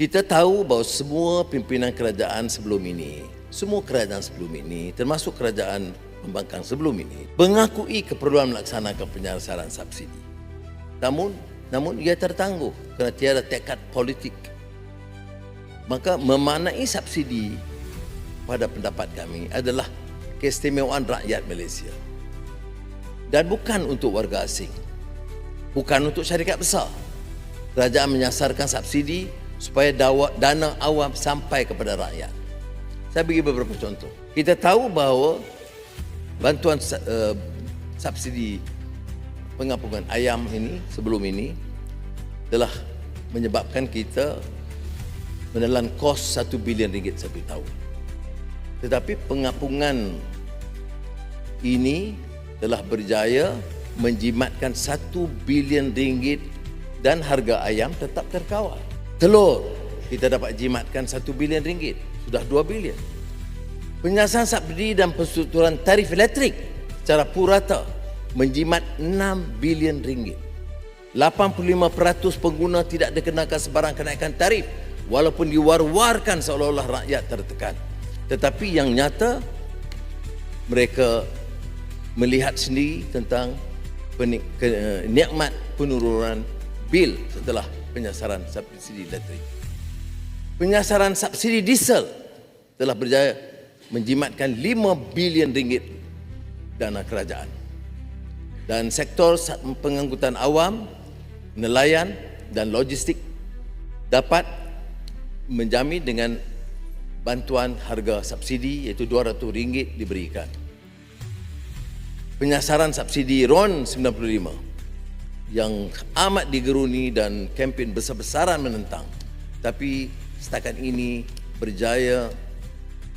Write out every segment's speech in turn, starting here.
Kita tahu bahawa semua pimpinan kerajaan sebelum ini, termasuk kerajaan pembangkang sebelum ini, mengakui keperluan melaksanakan penyaluran subsidi. Namun ia tertangguh kerana tiada tekad politik. Maka memaknai subsidi pada pendapat kami adalah keistimewaan rakyat Malaysia. Dan bukan untuk warga asing. Bukan untuk syarikat besar. Kerajaan menyasarkan subsidi supaya dana awam sampai kepada rakyat. Saya bagi beberapa contoh. Kita tahu bahawa bantuan subsidi pengampungan ayam ini sebelum ini telah menyebabkan kita menelan kos RM1 bilion setiap tahun. Tetapi pengampungan ini telah berjaya menjimatkan RM1 bilion dan harga ayam tetap terkawal. Telur kita dapat jimatkan RM1 bilion, sudah RM2 bilion. Penyiasan subsidi dan penstrukturan tarif elektrik secara purata menjimat RM6 bilion. 85% pengguna tidak dikenakan sebarang kenaikan tarif walaupun diwar-warkan seolah-olah rakyat tertekan. Tetapi yang nyata mereka melihat sendiri tentang nikmat penurunan bil setelah penyasaran subsidi elektrik. Penyasaran subsidi diesel telah berjaya menjimatkan RM5 bilion dana kerajaan. Dan sektor pengangkutan awam, nelayan dan logistik dapat menjamin dengan bantuan harga subsidi iaitu RM200 diberikan. Penyasaran subsidi RON 95 yang amat digeruni dan kempen besar-besaran menentang, tapi setakat ini berjaya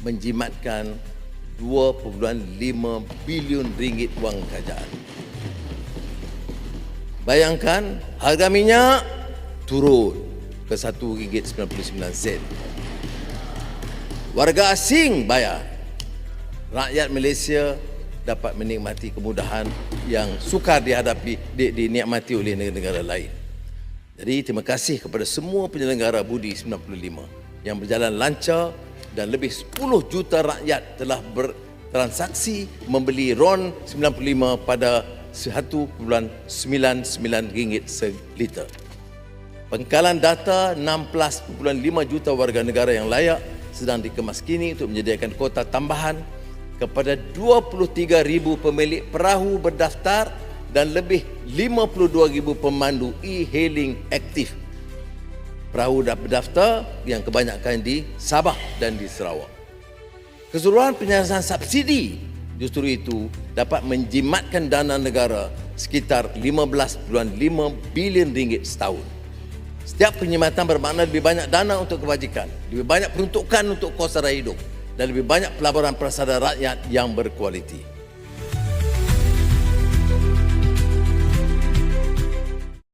menjimatkan RM2.5 bilion wang kerajaan. Bayangkan harga minyak turun ke RM1.99. Warga asing bayar. Rakyat Malaysia dapat menikmati kemudahan yang sukar dinikmati oleh negara-negara lain. Jadi terima kasih kepada semua penyelenggara Budi 95 yang berjalan lancar dan lebih 10 juta rakyat telah bertransaksi membeli RON 95 pada RM1.99 seliter. Pengkalan data 16.5 juta warga negara yang layak sedang dikemas kini untuk menyediakan kuota tambahan kepada 23,000 pemilik perahu berdaftar dan lebih 52,000 pemandu e-hailing aktif. Perahu berdaftar yang kebanyakan di Sabah dan di Sarawak. Keseluruhan penyaluran subsidi justru itu dapat menjimatkan dana negara sekitar RM15.5 bilion setahun. Setiap penjimatan bermakna lebih banyak dana untuk kebajikan, lebih banyak peruntukan untuk kos sara hidup dan lebih banyak pelaburan prasada rakyat yang berkualiti.